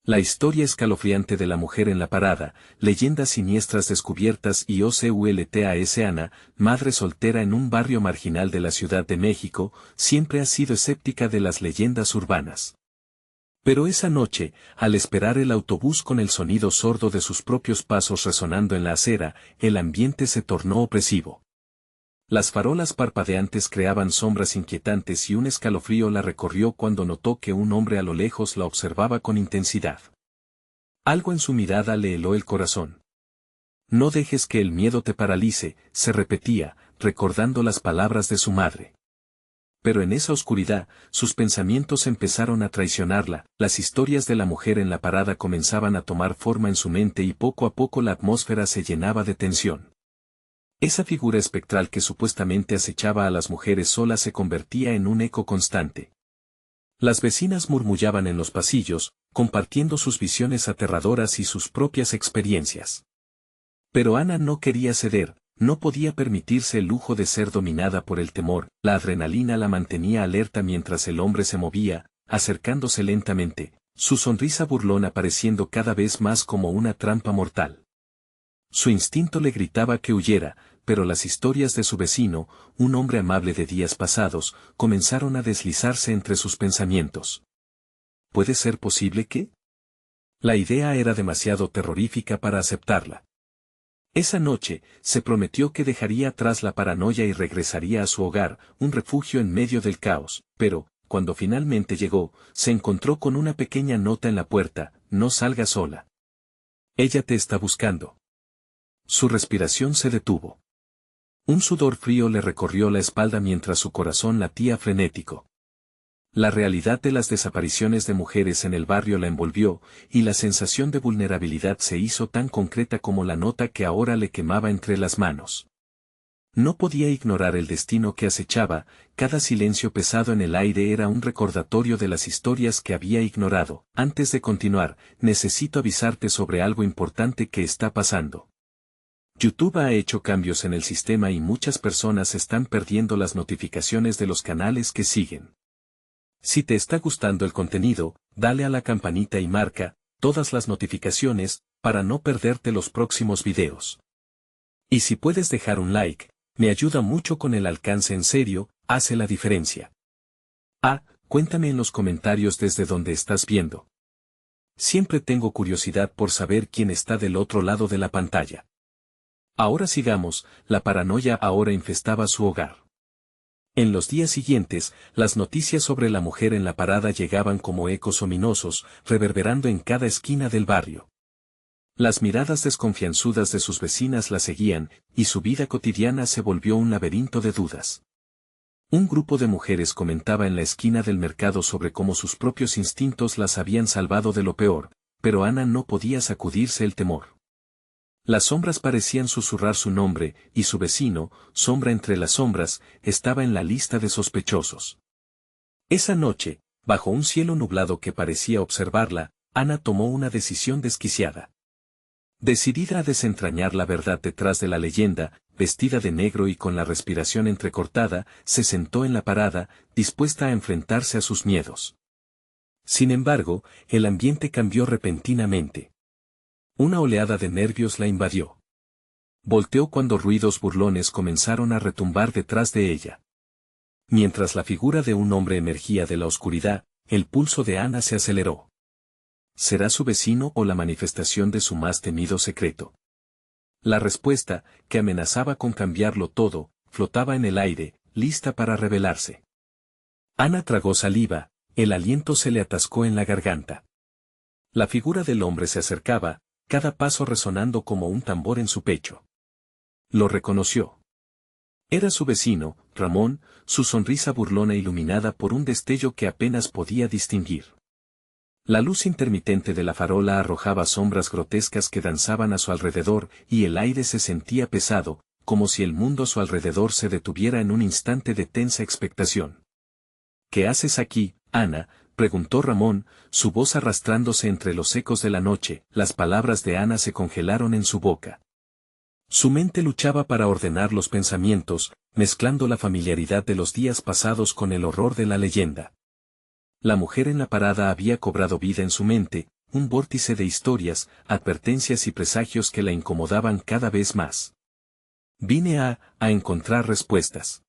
La historia escalofriante de la mujer en la parada, leyendas siniestras descubiertas y OCULTAS. Ana, madre soltera en un barrio marginal de la Ciudad de México, siempre ha sido escéptica de las leyendas urbanas. Pero esa noche, al esperar el autobús con el sonido sordo de sus propios pasos resonando en la acera, el ambiente se tornó opresivo. Las farolas parpadeantes creaban sombras inquietantes y un escalofrío la recorrió cuando notó que un hombre a lo lejos la observaba con intensidad. Algo en su mirada le heló el corazón. No dejes que el miedo te paralice, se repetía, recordando las palabras de su madre. Pero en esa oscuridad, sus pensamientos empezaron a traicionarla, las historias de la mujer en la parada comenzaban a tomar forma en su mente y poco a poco la atmósfera se llenaba de tensión. Esa figura espectral que supuestamente acechaba a las mujeres solas se convertía en un eco constante. Las vecinas murmullaban en los pasillos, compartiendo sus visiones aterradoras y sus propias experiencias. Pero Ana no quería ceder, no podía permitirse el lujo de ser dominada por el temor, la adrenalina la mantenía alerta mientras el hombre se movía, acercándose lentamente, su sonrisa burlona pareciendo cada vez más como una trampa mortal. Su instinto le gritaba que huyera, pero las historias de su vecino, un hombre amable de días pasados, comenzaron a deslizarse entre sus pensamientos. ¿Puede ser posible que? La idea era demasiado terrorífica para aceptarla. Esa noche, se prometió que dejaría atrás la paranoia y regresaría a su hogar, un refugio en medio del caos, pero, cuando finalmente llegó, se encontró con una pequeña nota en la puerta: no salgas sola. Ella te está buscando. Su respiración se detuvo. Un sudor frío le recorrió la espalda mientras su corazón latía frenético. La realidad de las desapariciones de mujeres en el barrio la envolvió, y la sensación de vulnerabilidad se hizo tan concreta como la nota que ahora le quemaba entre las manos. No podía ignorar el destino que acechaba, cada silencio pesado en el aire era un recordatorio de las historias que había ignorado. Antes de continuar, necesito avisarte sobre algo importante que está pasando. YouTube ha hecho cambios en el sistema y muchas personas están perdiendo las notificaciones de los canales que siguen. Si te está gustando el contenido, dale a la campanita y marca todas las notificaciones para no perderte los próximos videos. Y si puedes dejar un like, me ayuda mucho con el alcance, en serio, hace la diferencia. Cuéntame en los comentarios desde donde estás viendo. Siempre tengo curiosidad por saber quién está del otro lado de la pantalla. Ahora sigamos, la paranoia ahora infestaba su hogar. En los días siguientes, las noticias sobre la mujer en la parada llegaban como ecos ominosos, reverberando en cada esquina del barrio. Las miradas desconfianzudas de sus vecinas la seguían, y su vida cotidiana se volvió un laberinto de dudas. Un grupo de mujeres comentaba en la esquina del mercado sobre cómo sus propios instintos las habían salvado de lo peor, pero Ana no podía sacudirse el temor. Las sombras parecían susurrar su nombre, y su vecino, sombra entre las sombras, estaba en la lista de sospechosos. Esa noche, bajo un cielo nublado que parecía observarla, Ana tomó una decisión desquiciada. Decidida a desentrañar la verdad detrás de la leyenda, vestida de negro y con la respiración entrecortada, se sentó en la parada, dispuesta a enfrentarse a sus miedos. Sin embargo, el ambiente cambió repentinamente. Una oleada de nervios la invadió. Volteó cuando ruidos burlones comenzaron a retumbar detrás de ella. Mientras la figura de un hombre emergía de la oscuridad, el pulso de Ana se aceleró. ¿Será su vecino o la manifestación de su más temido secreto? La respuesta, que amenazaba con cambiarlo todo, flotaba en el aire, lista para revelarse. Ana tragó saliva, el aliento se le atascó en la garganta. La figura del hombre se acercaba, cada paso resonando como un tambor en su pecho. Lo reconoció. Era su vecino, Ramón, su sonrisa burlona iluminada por un destello que apenas podía distinguir. La luz intermitente de la farola arrojaba sombras grotescas que danzaban a su alrededor, y el aire se sentía pesado, como si el mundo a su alrededor se detuviera en un instante de tensa expectación. ¿Qué haces aquí, Ana?, preguntó Ramón, su voz arrastrándose entre los ecos de la noche. Las palabras de Ana se congelaron en su boca. Su mente luchaba para ordenar los pensamientos, mezclando la familiaridad de los días pasados con el horror de la leyenda. La mujer en la parada había cobrado vida en su mente, un vórtice de historias, advertencias y presagios que la incomodaban cada vez más. Vine a encontrar respuestas.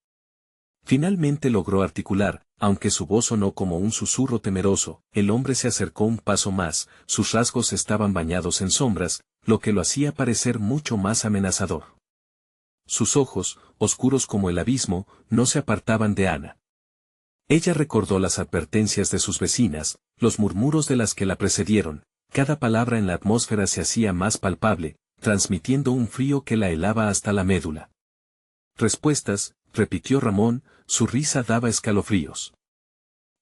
Finalmente logró articular, aunque su voz sonó como un susurro temeroso. El hombre se acercó un paso más, sus rasgos estaban bañados en sombras, lo que lo hacía parecer mucho más amenazador. Sus ojos, oscuros como el abismo, no se apartaban de Ana. Ella recordó las advertencias de sus vecinas, los murmuros de las que la precedieron, cada palabra en la atmósfera se hacía más palpable, transmitiendo un frío que la helaba hasta la médula. Respuestas, repitió Ramón, su risa daba escalofríos.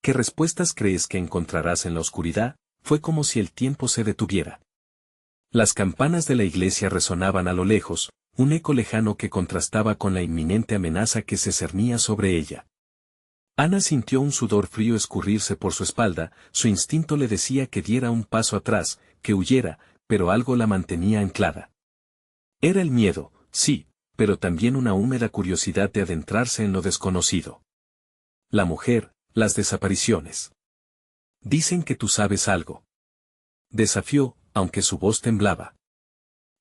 ¿Qué respuestas crees que encontrarás en la oscuridad? Fue como si el tiempo se detuviera. Las campanas de la iglesia resonaban a lo lejos, un eco lejano que contrastaba con la inminente amenaza que se cernía sobre ella. Ana sintió un sudor frío escurrirse por su espalda, su instinto le decía que diera un paso atrás, que huyera, pero algo la mantenía anclada. Era el miedo, sí, pero también una húmeda curiosidad de adentrarse en lo desconocido. La mujer, las desapariciones. Dicen que tú sabes algo. Desafió, aunque su voz temblaba.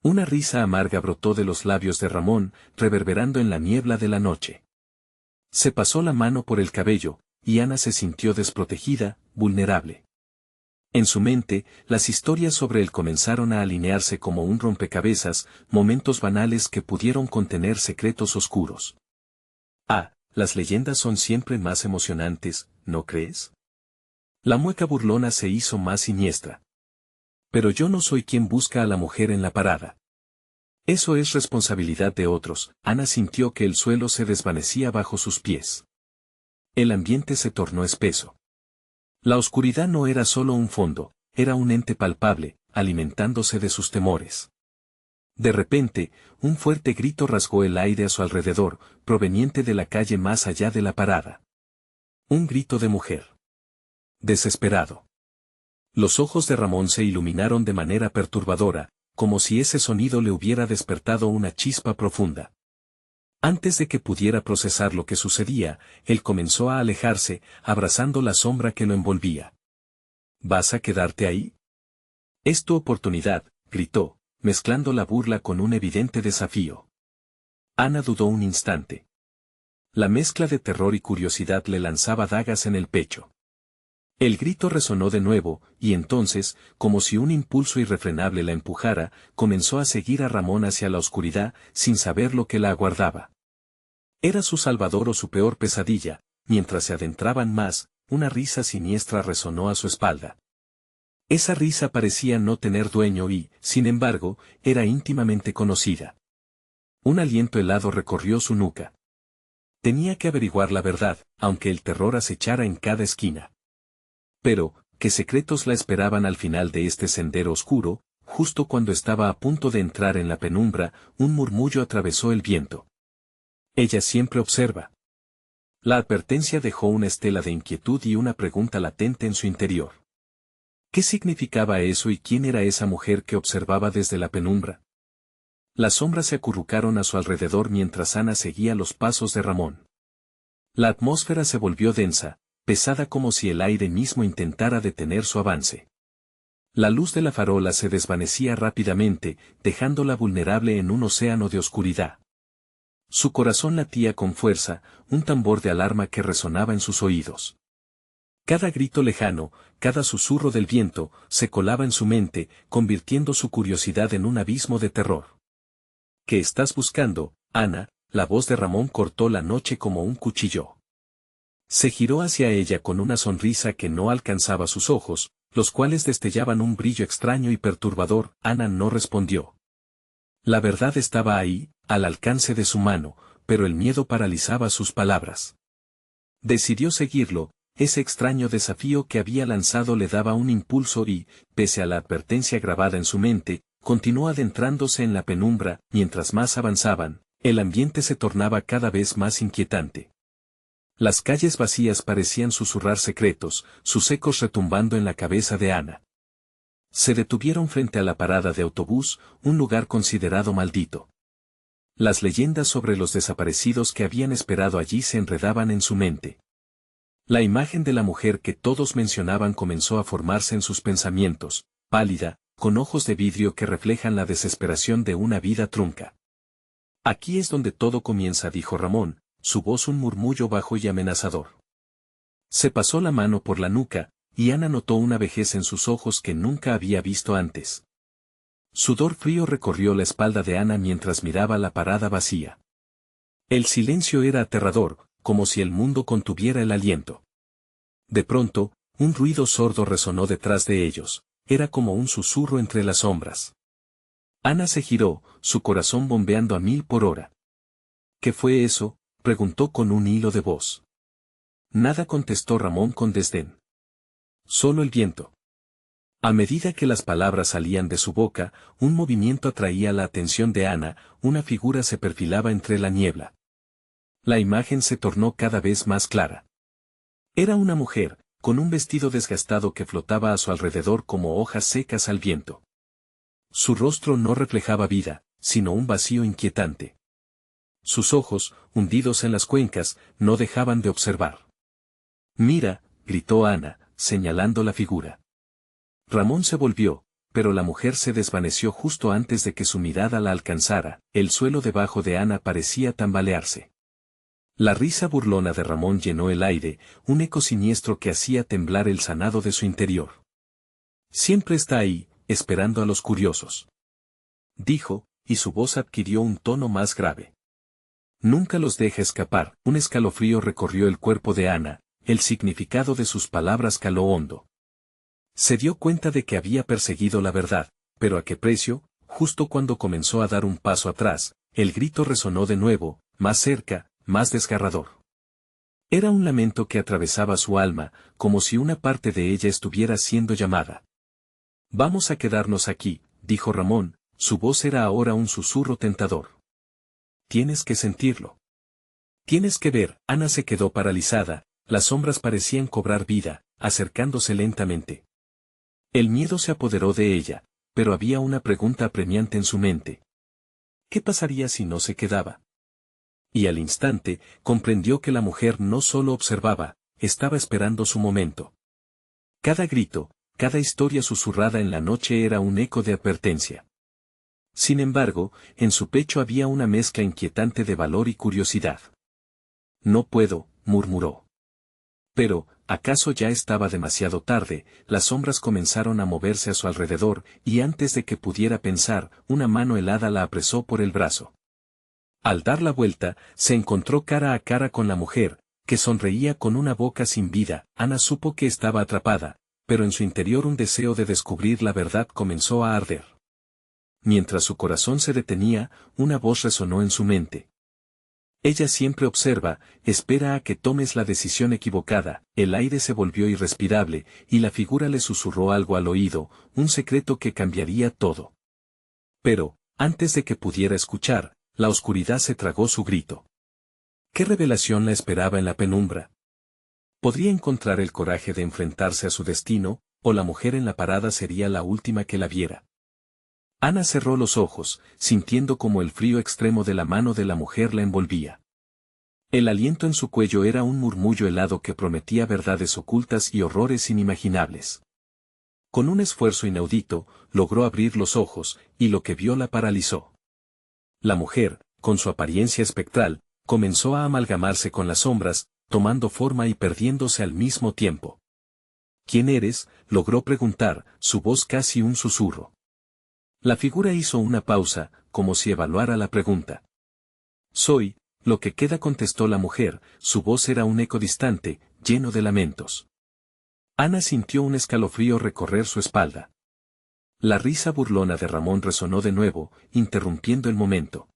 Una risa amarga brotó de los labios de Ramón, reverberando en la niebla de la noche. Se pasó la mano por el cabello, y Ana se sintió desprotegida, vulnerable. En su mente, las historias sobre él comenzaron a alinearse como un rompecabezas, momentos banales que pudieron contener secretos oscuros. Las leyendas son siempre más emocionantes, ¿no crees? La mueca burlona se hizo más siniestra. Pero yo no soy quien busca a la mujer en la parada. Eso es responsabilidad de otros. Ana sintió que el suelo se desvanecía bajo sus pies. El ambiente se tornó espeso. La oscuridad no era solo un fondo, era un ente palpable, alimentándose de sus temores. De repente, un fuerte grito rasgó el aire a su alrededor, proveniente de la calle más allá de la parada. Un grito de mujer. Desesperado. Los ojos de Ramón se iluminaron de manera perturbadora, como si ese sonido le hubiera despertado una chispa profunda. Antes de que pudiera procesar lo que sucedía, él comenzó a alejarse, abrazando la sombra que lo envolvía. ¿Vas a quedarte ahí? Es tu oportunidad, gritó, mezclando la burla con un evidente desafío. Ana dudó un instante. La mezcla de terror y curiosidad le lanzaba dagas en el pecho. El grito resonó de nuevo, y entonces, como si un impulso irrefrenable la empujara, comenzó a seguir a Ramón hacia la oscuridad, sin saber lo que la aguardaba. Era su salvador o su peor pesadilla. Mientras se adentraban más, una risa siniestra resonó a su espalda. Esa risa parecía no tener dueño y, sin embargo, era íntimamente conocida. Un aliento helado recorrió su nuca. Tenía que averiguar la verdad, aunque el terror acechara en cada esquina. Pero, ¿qué secretos la esperaban al final de este sendero oscuro? Justo cuando estaba a punto de entrar en la penumbra, un murmullo atravesó el viento. Ella siempre observa. La advertencia dejó una estela de inquietud y una pregunta latente en su interior. ¿Qué significaba eso y quién era esa mujer que observaba desde la penumbra? Las sombras se acurrucaron a su alrededor mientras Ana seguía los pasos de Ramón. La atmósfera se volvió densa, pesada como si el aire mismo intentara detener su avance. La luz de la farola se desvanecía rápidamente, dejándola vulnerable en un océano de oscuridad. Su corazón latía con fuerza, un tambor de alarma que resonaba en sus oídos. Cada grito lejano, cada susurro del viento, se colaba en su mente, convirtiendo su curiosidad en un abismo de terror. ¿Qué estás buscando, Ana? La voz de Ramón cortó la noche como un cuchillo. Se giró hacia ella con una sonrisa que no alcanzaba sus ojos, los cuales destellaban un brillo extraño y perturbador. Ana no respondió. La verdad estaba ahí, al alcance de su mano, pero el miedo paralizaba sus palabras. Decidió seguirlo. Ese extraño desafío que había lanzado le daba un impulso y, pese a la advertencia grabada en su mente, continuó adentrándose en la penumbra. Mientras más avanzaban, el ambiente se tornaba cada vez más inquietante. Las calles vacías parecían susurrar secretos, sus ecos retumbando en la cabeza de Ana. Se detuvieron frente a la parada de autobús, un lugar considerado maldito. Las leyendas sobre los desaparecidos que habían esperado allí se enredaban en su mente. La imagen de la mujer que todos mencionaban comenzó a formarse en sus pensamientos, pálida, con ojos de vidrio que reflejan la desesperación de una vida trunca. Aquí es donde todo comienza, dijo Ramón, su voz un murmullo bajo y amenazador. Se pasó la mano por la nuca, y Ana notó una vejez en sus ojos que nunca había visto antes. Sudor frío recorrió la espalda de Ana mientras miraba la parada vacía. El silencio era aterrador, como si el mundo contuviera el aliento. De pronto, un ruido sordo resonó detrás de ellos, era como un susurro entre las sombras. Ana se giró, su corazón bombeando a 1000 por hora. ¿Qué fue eso?, preguntó con un hilo de voz. Nada, contestó Ramón con desdén. Solo el viento. A medida que las palabras salían de su boca, un movimiento atraía la atención de Ana, una figura se perfilaba entre la niebla. La imagen se tornó cada vez más clara. Era una mujer, con un vestido desgastado que flotaba a su alrededor como hojas secas al viento. Su rostro no reflejaba vida, sino un vacío inquietante. Sus ojos, hundidos en las cuencas, no dejaban de observar. «Mira», gritó Ana, señalando la figura. Ramón se volvió, pero la mujer se desvaneció justo antes de que su mirada la alcanzara, el suelo debajo de Ana parecía tambalearse. La risa burlona de Ramón llenó el aire, un eco siniestro que hacía temblar el sanado de su interior. «Siempre está ahí, esperando a los curiosos», dijo, y su voz adquirió un tono más grave. «Nunca los deja escapar». Un escalofrío recorrió el cuerpo de Ana, el significado de sus palabras caló hondo. Se dio cuenta de que había perseguido la verdad, pero ¿a qué precio? Justo cuando comenzó a dar un paso atrás, el grito resonó de nuevo, más cerca, más desgarrador. Era un lamento que atravesaba su alma, como si una parte de ella estuviera siendo llamada. «Vamos a quedarnos aquí», dijo Ramón, su voz era ahora un susurro tentador. «Tienes que sentirlo. Tienes que ver». Ana se quedó paralizada, las sombras parecían cobrar vida, acercándose lentamente. El miedo se apoderó de ella, pero había una pregunta apremiante en su mente. ¿Qué pasaría si no se quedaba? Y al instante, comprendió que la mujer no solo observaba, estaba esperando su momento. Cada grito, cada historia susurrada en la noche era un eco de advertencia. Sin embargo, en su pecho había una mezcla inquietante de valor y curiosidad. «No puedo», murmuró. Pero, ¿acaso ya estaba demasiado tarde? Las sombras comenzaron a moverse a su alrededor, y antes de que pudiera pensar, una mano helada la apresó por el brazo. Al dar la vuelta, se encontró cara a cara con la mujer, que sonreía con una boca sin vida. Ana supo que estaba atrapada, pero en su interior un deseo de descubrir la verdad comenzó a arder. Mientras su corazón se detenía, una voz resonó en su mente. «Ella siempre observa, espera a que tomes la decisión equivocada». El aire se volvió irrespirable, y la figura le susurró algo al oído, un secreto que cambiaría todo. Pero, antes de que pudiera escuchar, la oscuridad se tragó su grito. ¿Qué revelación la esperaba en la penumbra? ¿Podría encontrar el coraje de enfrentarse a su destino, o la mujer en la parada sería la última que la viera? Ana cerró los ojos, sintiendo como el frío extremo de la mano de la mujer la envolvía. El aliento en su cuello era un murmullo helado que prometía verdades ocultas y horrores inimaginables. Con un esfuerzo inaudito, logró abrir los ojos, y lo que vio la paralizó. La mujer, con su apariencia espectral, comenzó a amalgamarse con las sombras, tomando forma y perdiéndose al mismo tiempo. «¿Quién eres?», logró preguntar, su voz casi un susurro. La figura hizo una pausa, como si evaluara la pregunta. «Soy, lo que queda», contestó la mujer, su voz era un eco distante, lleno de lamentos. Ana sintió un escalofrío recorrer su espalda. La risa burlona de Ramón resonó de nuevo, interrumpiendo el momento.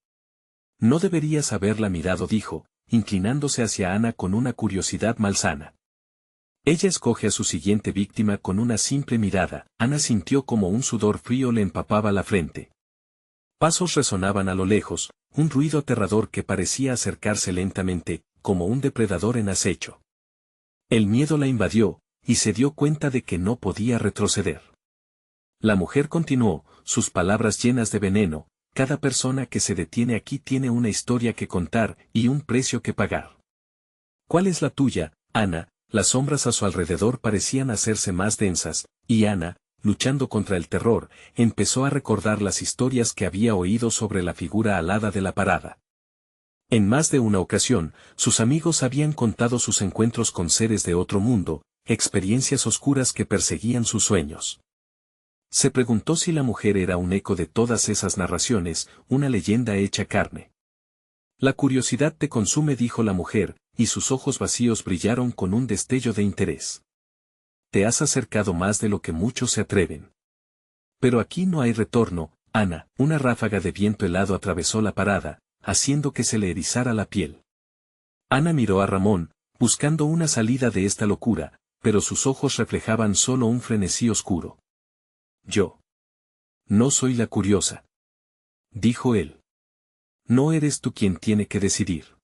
«No deberías haberla mirado», dijo, inclinándose hacia Ana con una curiosidad malsana. Ella escoge a su siguiente víctima con una simple mirada. Ana sintió como un sudor frío le empapaba la frente. Pasos resonaban a lo lejos, un ruido aterrador que parecía acercarse lentamente, como un depredador en acecho. El miedo la invadió, y se dio cuenta de que no podía retroceder. La mujer continuó, sus palabras llenas de veneno: «Cada persona que se detiene aquí tiene una historia que contar, y un precio que pagar». «¿Cuál es la tuya, Ana?». Las sombras a su alrededor parecían hacerse más densas, y Ana, luchando contra el terror, empezó a recordar las historias que había oído sobre la figura alada de la parada. En más de una ocasión, sus amigos habían contado sus encuentros con seres de otro mundo, experiencias oscuras que perseguían sus sueños. Se preguntó si la mujer era un eco de todas esas narraciones, una leyenda hecha carne. La curiosidad te consume, dijo la mujer, y sus ojos vacíos brillaron con un destello de interés. Te has acercado más de lo que muchos se atreven. Pero aquí no hay retorno, Ana. Una ráfaga de viento helado atravesó la parada, haciendo que se le erizara la piel. Ana miró a Ramón, buscando una salida de esta locura, pero sus ojos reflejaban solo un frenesí oscuro. Yo. No soy la curiosa. Dijo él. No eres tú quien tiene que decidir.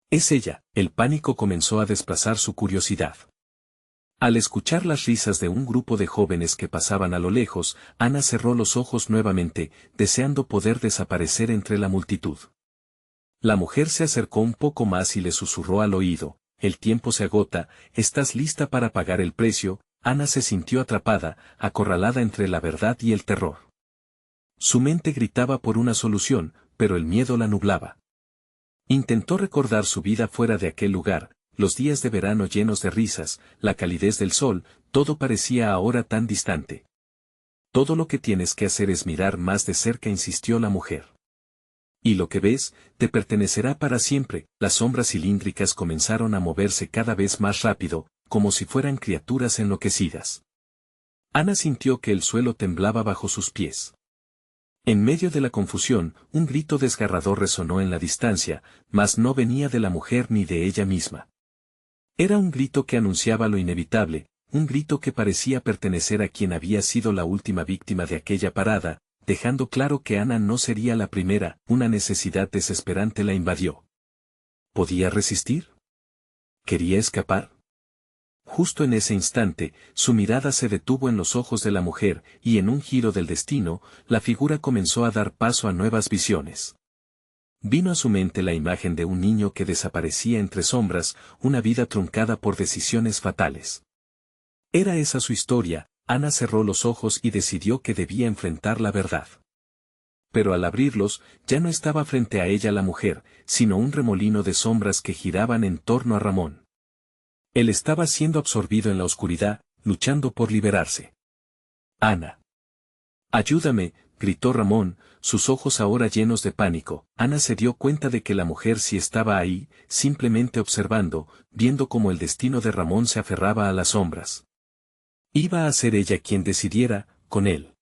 Es ella. El pánico comenzó a desplazar su curiosidad. Al escuchar las risas de un grupo de jóvenes que pasaban a lo lejos, Ana cerró los ojos nuevamente, deseando poder desaparecer entre la multitud. La mujer se acercó un poco más y le susurró al oído, el tiempo se agota, ¿estás lista para pagar el precio? Ana se sintió atrapada, acorralada entre la verdad y el terror. Su mente gritaba por una solución, pero el miedo la nublaba. Intentó recordar su vida fuera de aquel lugar, los días de verano llenos de risas, la calidez del sol, todo parecía ahora tan distante. Todo lo que tienes que hacer es mirar más de cerca, insistió la mujer. Y lo que ves, te pertenecerá para siempre. Las sombras cilíndricas comenzaron a moverse cada vez más rápido, como si fueran criaturas enloquecidas. Ana sintió que el suelo temblaba bajo sus pies. En medio de la confusión, un grito desgarrador resonó en la distancia, mas no venía de la mujer ni de ella misma. Era un grito que anunciaba lo inevitable, un grito que parecía pertenecer a quien había sido la última víctima de aquella parada, dejando claro que Ana no sería la primera. Una necesidad desesperante la invadió. ¿Podía resistir? ¿Quería escapar? Justo en ese instante, su mirada se detuvo en los ojos de la mujer, y en un giro del destino, la figura comenzó a dar paso a nuevas visiones. Vino a su mente la imagen de un niño que desaparecía entre sombras, una vida truncada por decisiones fatales. ¿Era esa su historia? Ana cerró los ojos y decidió que debía enfrentar la verdad. Pero al abrirlos, ya no estaba frente a ella la mujer, sino un remolino de sombras que giraban en torno a Ramón. Él estaba siendo absorbido en la oscuridad, luchando por liberarse. Ana. Ayúdame, gritó Ramón, sus ojos ahora llenos de pánico. Ana se dio cuenta de que la mujer sí estaba ahí, simplemente observando, viendo cómo el destino de Ramón se aferraba a las sombras. Iba a ser ella quien decidiera, con él.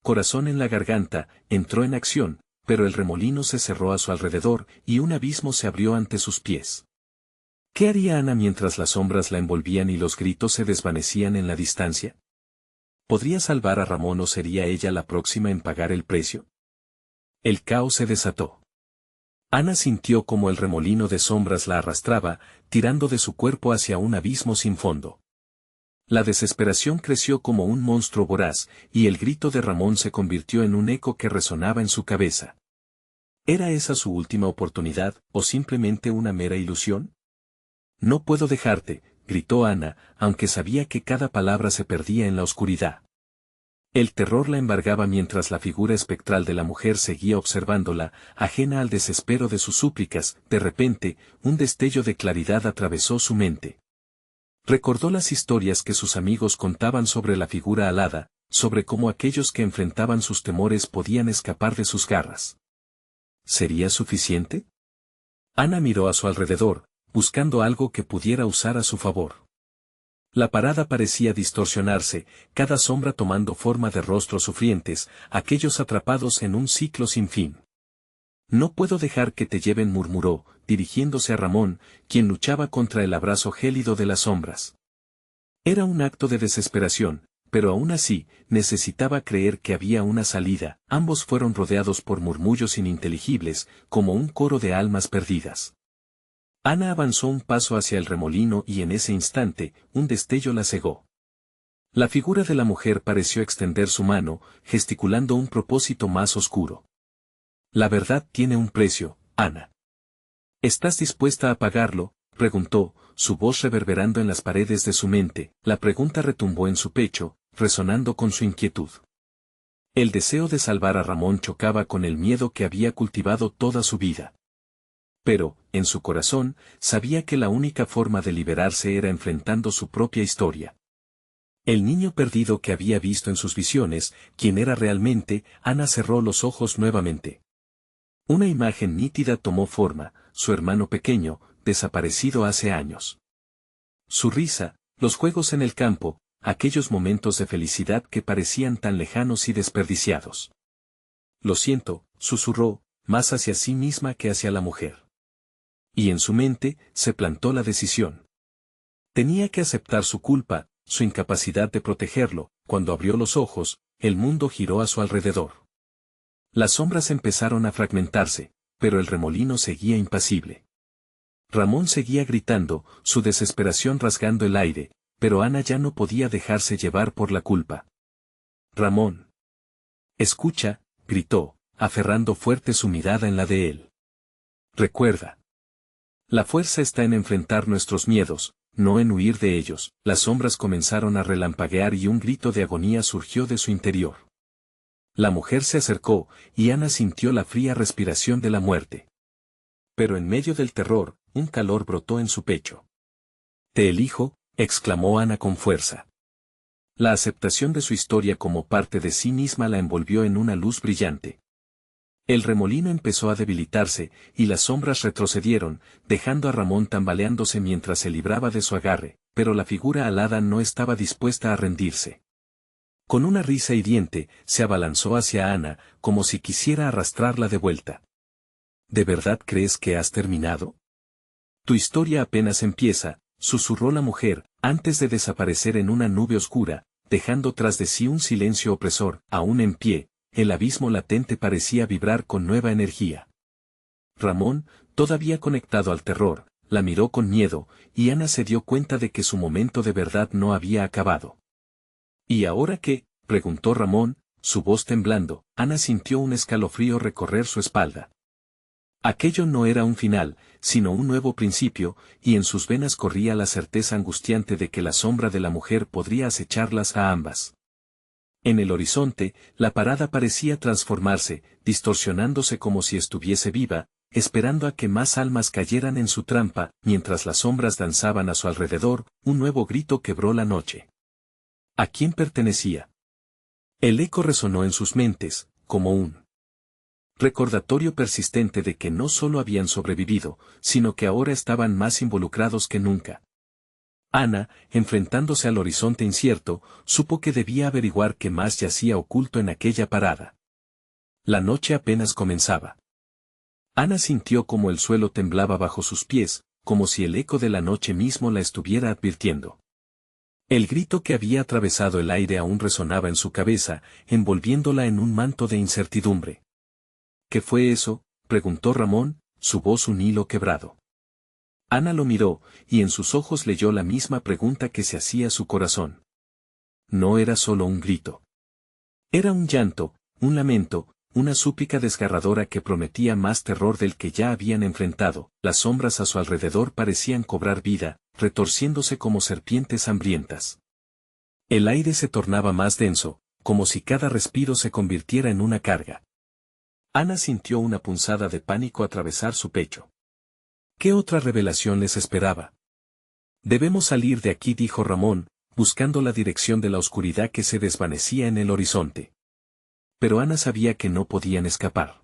Corazón en la garganta, entró en acción, pero el remolino se cerró a su alrededor y un abismo se abrió ante sus pies. ¿Qué haría Ana mientras las sombras la envolvían y los gritos se desvanecían en la distancia? ¿Podría salvar a Ramón o sería ella la próxima en pagar el precio? El caos se desató. Ana sintió como el remolino de sombras la arrastraba, tirando de su cuerpo hacia un abismo sin fondo. La desesperación creció como un monstruo voraz, y el grito de Ramón se convirtió en un eco que resonaba en su cabeza. ¿Era esa su última oportunidad, o simplemente una mera ilusión? No puedo dejarte, gritó Ana, aunque sabía que cada palabra se perdía en la oscuridad. El terror la embargaba mientras la figura espectral de la mujer seguía observándola, ajena al desespero de sus súplicas. De repente, un destello de claridad atravesó su mente. Recordó las historias que sus amigos contaban sobre la figura alada, sobre cómo aquellos que enfrentaban sus temores podían escapar de sus garras. ¿Sería suficiente? Ana miró a su alrededor, buscando algo que pudiera usar a su favor. La parada parecía distorsionarse, cada sombra tomando forma de rostros sufrientes, aquellos atrapados en un ciclo sin fin. No puedo dejar que te lleven, murmuró, dirigiéndose a Ramón, quien luchaba contra el abrazo gélido de las sombras. Era un acto de desesperación, pero aún así, necesitaba creer que había una salida. Ambos fueron rodeados por murmullos ininteligibles, como un coro de almas perdidas. Ana avanzó un paso hacia el remolino y en ese instante, un destello la cegó. La figura de la mujer pareció extender su mano, gesticulando un propósito más oscuro. La verdad tiene un precio, Ana. ¿Estás dispuesta a pagarlo?, preguntó, su voz reverberando en las paredes de su mente. La pregunta retumbó en su pecho, resonando con su inquietud. El deseo de salvar a Ramón chocaba con el miedo que había cultivado toda su vida. Pero, en su corazón, sabía que la única forma de liberarse era enfrentando su propia historia. El niño perdido que había visto en sus visiones, quien era realmente, Ana cerró los ojos nuevamente. Una imagen nítida tomó forma, su hermano pequeño, desaparecido hace años. Su risa, los juegos en el campo, aquellos momentos de felicidad que parecían tan lejanos y desperdiciados. Lo siento, susurró, más hacia sí misma que hacia la mujer. Y en su mente, se plantó la decisión. Tenía que aceptar su culpa, su incapacidad de protegerlo. Cuando abrió los ojos, el mundo giró a su alrededor. Las sombras empezaron a fragmentarse, pero el remolino seguía impasible. Ramón seguía gritando, su desesperación rasgando el aire, pero Ana ya no podía dejarse llevar por la culpa. Ramón. Escucha, gritó, aferrando fuerte su mirada en la de él. Recuerda. La fuerza está en enfrentar nuestros miedos, no en huir de ellos. Las sombras comenzaron a relampaguear y un grito de agonía surgió de su interior. La mujer se acercó, y Ana sintió la fría respiración de la muerte. Pero en medio del terror, un calor brotó en su pecho. Te elijo, exclamó Ana con fuerza. La aceptación de su historia como parte de sí misma la envolvió en una luz brillante. El remolino empezó a debilitarse, y las sombras retrocedieron, dejando a Ramón tambaleándose mientras se libraba de su agarre, pero la figura alada no estaba dispuesta a rendirse. Con una risa hiriente, se abalanzó hacia Ana, como si quisiera arrastrarla de vuelta. ¿De verdad crees que has terminado? Tu historia apenas empieza, susurró la mujer, antes de desaparecer en una nube oscura, dejando tras de sí un silencio opresor. Aún en pie, el abismo latente parecía vibrar con nueva energía. Ramón, todavía conectado al terror, la miró con miedo, y Ana se dio cuenta de que su momento de verdad no había acabado. ¿Y ahora qué?, preguntó Ramón, su voz temblando. Ana sintió un escalofrío recorrer su espalda. Aquello no era un final, sino un nuevo principio, y en sus venas corría la certeza angustiante de que la sombra de la mujer podría acecharlas a ambas. En el horizonte, la parada parecía transformarse, distorsionándose como si estuviese viva, esperando a que más almas cayeran en su trampa. Mientras las sombras danzaban a su alrededor, un nuevo grito quebró la noche. ¿A quién pertenecía? El eco resonó en sus mentes, como un recordatorio persistente de que no solo habían sobrevivido, sino que ahora estaban más involucrados que nunca. Ana, enfrentándose al horizonte incierto, supo que debía averiguar qué más yacía oculto en aquella parada. La noche apenas comenzaba. Ana sintió como el suelo temblaba bajo sus pies, como si el eco de la noche mismo la estuviera advirtiendo. El grito que había atravesado el aire aún resonaba en su cabeza, envolviéndola en un manto de incertidumbre. ¿Qué fue eso?, preguntó Ramón, su voz un hilo quebrado. Ana lo miró, y en sus ojos leyó la misma pregunta que se hacía su corazón. No era solo un grito. Era un llanto, un lamento, una súplica desgarradora que prometía más terror del que ya habían enfrentado. Las sombras a su alrededor parecían cobrar vida, retorciéndose como serpientes hambrientas. El aire se tornaba más denso, como si cada respiro se convirtiera en una carga. Ana sintió una punzada de pánico atravesar su pecho. ¿Qué otra revelación les esperaba? Debemos salir de aquí, dijo Ramón, buscando la dirección de la oscuridad que se desvanecía en el horizonte. Pero Ana sabía que no podían escapar.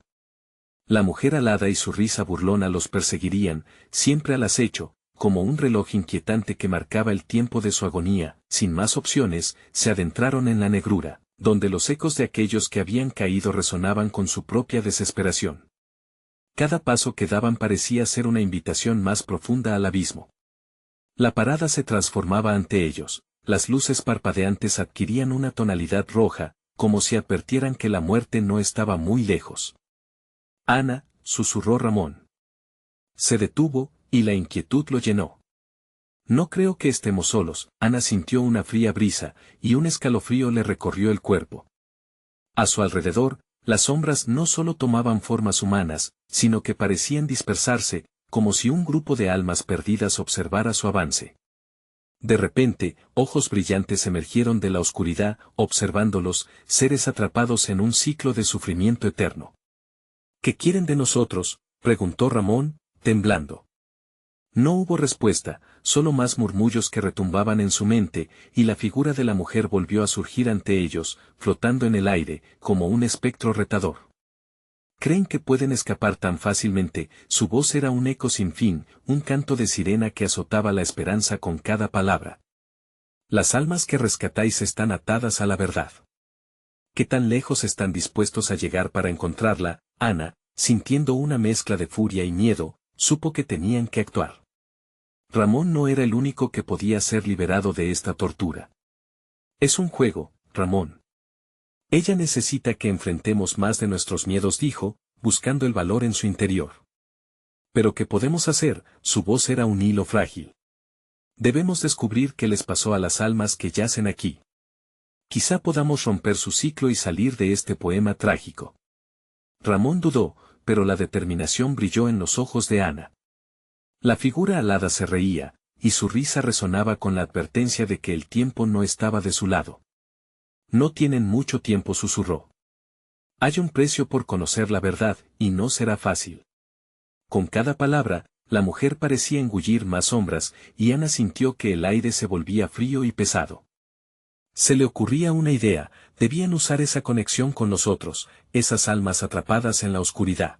La mujer alada y su risa burlona los perseguirían, siempre al acecho, como un reloj inquietante que marcaba el tiempo de su agonía. Sin más opciones, se adentraron en la negrura, donde los ecos de aquellos que habían caído resonaban con su propia desesperación. Cada paso que daban parecía ser una invitación más profunda al abismo. La parada se transformaba ante ellos, las luces parpadeantes adquirían una tonalidad roja, como si advirtieran que la muerte no estaba muy lejos. Ana, susurró Ramón. Se detuvo, y la inquietud lo llenó. No creo que estemos solos. Ana sintió una fría brisa, y un escalofrío le recorrió el cuerpo. A su alrededor, las sombras no solo tomaban formas humanas, sino que parecían dispersarse, como si un grupo de almas perdidas observara su avance. De repente, ojos brillantes emergieron de la oscuridad, observándolos, seres atrapados en un ciclo de sufrimiento eterno. ¿Qué quieren de nosotros?, preguntó Ramón, temblando. No hubo respuesta, solo más murmullos que retumbaban en su mente, y la figura de la mujer volvió a surgir ante ellos, flotando en el aire, como un espectro retador. ¿Creen que pueden escapar tan fácilmente? Su voz era un eco sin fin, un canto de sirena que azotaba la esperanza con cada palabra. Las almas que rescatáis están atadas a la verdad. ¿Qué tan lejos están dispuestos a llegar para encontrarla? Ana, sintiendo una mezcla de furia y miedo, supo que tenían que actuar. Ramón no era el único que podía ser liberado de esta tortura. Es un juego, Ramón. Ella necesita que enfrentemos más de nuestros miedos, dijo, buscando el valor en su interior. ¿Pero qué podemos hacer? Su voz era un hilo frágil. Debemos descubrir qué les pasó a las almas que yacen aquí. Quizá podamos romper su ciclo y salir de este poema trágico. Ramón dudó, pero la determinación brilló en los ojos de Ana. La figura alada se reía, y su risa resonaba con la advertencia de que el tiempo no estaba de su lado. No tienen mucho tiempo, susurró. Hay un precio por conocer la verdad, y no será fácil. Con cada palabra, la mujer parecía engullir más sombras, y Ana sintió que el aire se volvía frío y pesado. Se le ocurría una idea: debían usar esa conexión con nosotros, esas almas atrapadas en la oscuridad.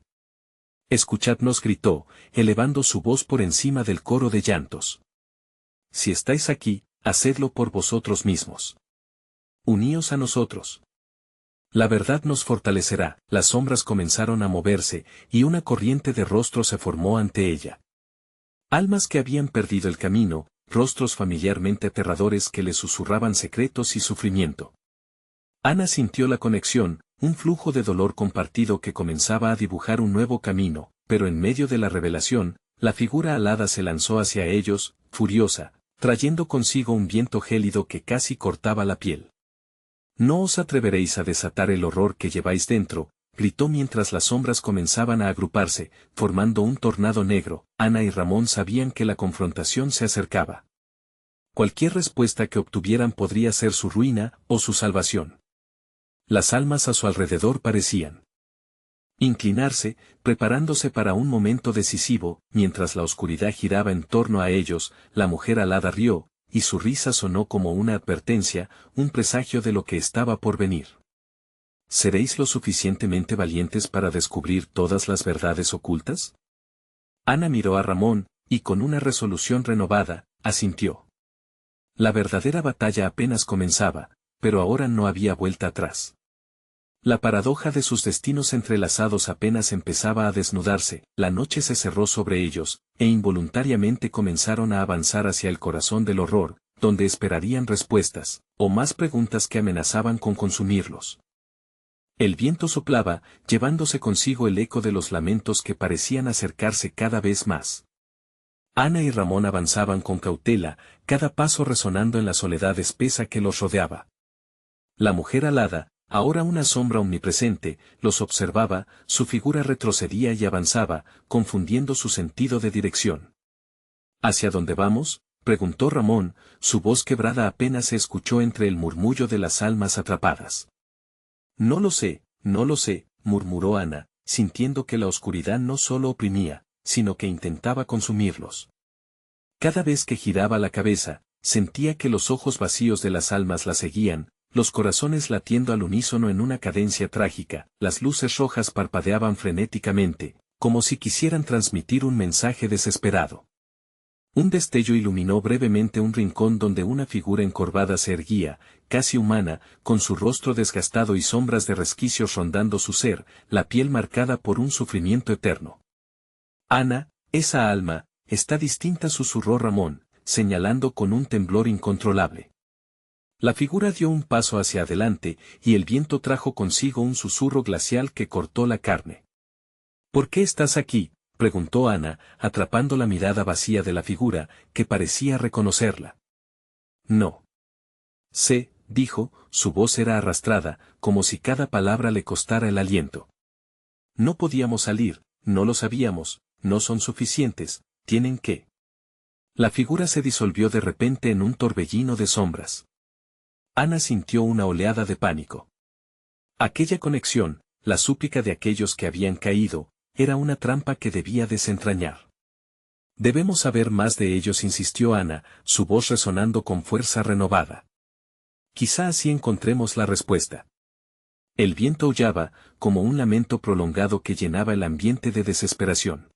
Escuchadnos, gritó, elevando su voz por encima del coro de llantos. Si estáis aquí, hacedlo por vosotros mismos. Uníos a nosotros. La verdad nos fortalecerá. Las sombras comenzaron a moverse, y una corriente de rostros se formó ante ella. Almas que habían perdido el camino, rostros familiarmente aterradores que le susurraban secretos y sufrimiento. Ana sintió la conexión, un flujo de dolor compartido que comenzaba a dibujar un nuevo camino, pero en medio de la revelación, la figura alada se lanzó hacia ellos, furiosa, trayendo consigo un viento gélido que casi cortaba la piel. No os atreveréis a desatar el horror que lleváis dentro, gritó mientras las sombras comenzaban a agruparse, formando un tornado negro. Ana y Ramón sabían que la confrontación se acercaba. Cualquier respuesta que obtuvieran podría ser su ruina o su salvación. Las almas a su alrededor parecían inclinarse, preparándose para un momento decisivo. Mientras la oscuridad giraba en torno a ellos, la mujer alada rió, y su risa sonó como una advertencia, un presagio de lo que estaba por venir. ¿Seréis lo suficientemente valientes para descubrir todas las verdades ocultas? Ana miró a Ramón, y con una resolución renovada, asintió. La verdadera batalla apenas comenzaba, pero ahora no había vuelta atrás. La paradoja de sus destinos entrelazados apenas empezaba a desnudarse. La noche se cerró sobre ellos, e involuntariamente comenzaron a avanzar hacia el corazón del horror, donde esperarían respuestas, o más preguntas que amenazaban con consumirlos. El viento soplaba, llevándose consigo el eco de los lamentos que parecían acercarse cada vez más. Ana y Ramón avanzaban con cautela, cada paso resonando en la soledad espesa que los rodeaba. La mujer alada, ahora una sombra omnipresente, los observaba, su figura retrocedía y avanzaba, confundiendo su sentido de dirección. ¿Hacia dónde vamos?, preguntó Ramón, su voz quebrada apenas se escuchó entre el murmullo de las almas atrapadas. No lo sé, murmuró Ana, sintiendo que la oscuridad no solo oprimía, sino que intentaba consumirlos. Cada vez que giraba la cabeza, sentía que los ojos vacíos de las almas la seguían, los corazones latiendo al unísono en una cadencia trágica. Las luces rojas parpadeaban frenéticamente, como si quisieran transmitir un mensaje desesperado. Un destello iluminó brevemente un rincón donde una figura encorvada se erguía, casi humana, con su rostro desgastado y sombras de resquicios rondando su ser, la piel marcada por un sufrimiento eterno. Ana, esa alma, está distinta, susurró Ramón, señalando con un temblor incontrolable. La figura dio un paso hacia adelante, y el viento trajo consigo un susurro glacial que cortó la carne. ¿Por qué estás aquí?, preguntó Ana, atrapando la mirada vacía de la figura, que parecía reconocerla. No sé, dijo, su voz era arrastrada, como si cada palabra le costara el aliento. No podíamos salir, no lo sabíamos, no son suficientes, tienen que. La figura se disolvió de repente en un torbellino de sombras. Ana sintió una oleada de pánico. Aquella conexión, la súplica de aquellos que habían caído, era una trampa que debía desentrañar. Debemos saber más de ellos, insistió Ana, su voz resonando con fuerza renovada. Quizá así encontremos la respuesta. El viento aullaba, como un lamento prolongado que llenaba el ambiente de desesperación.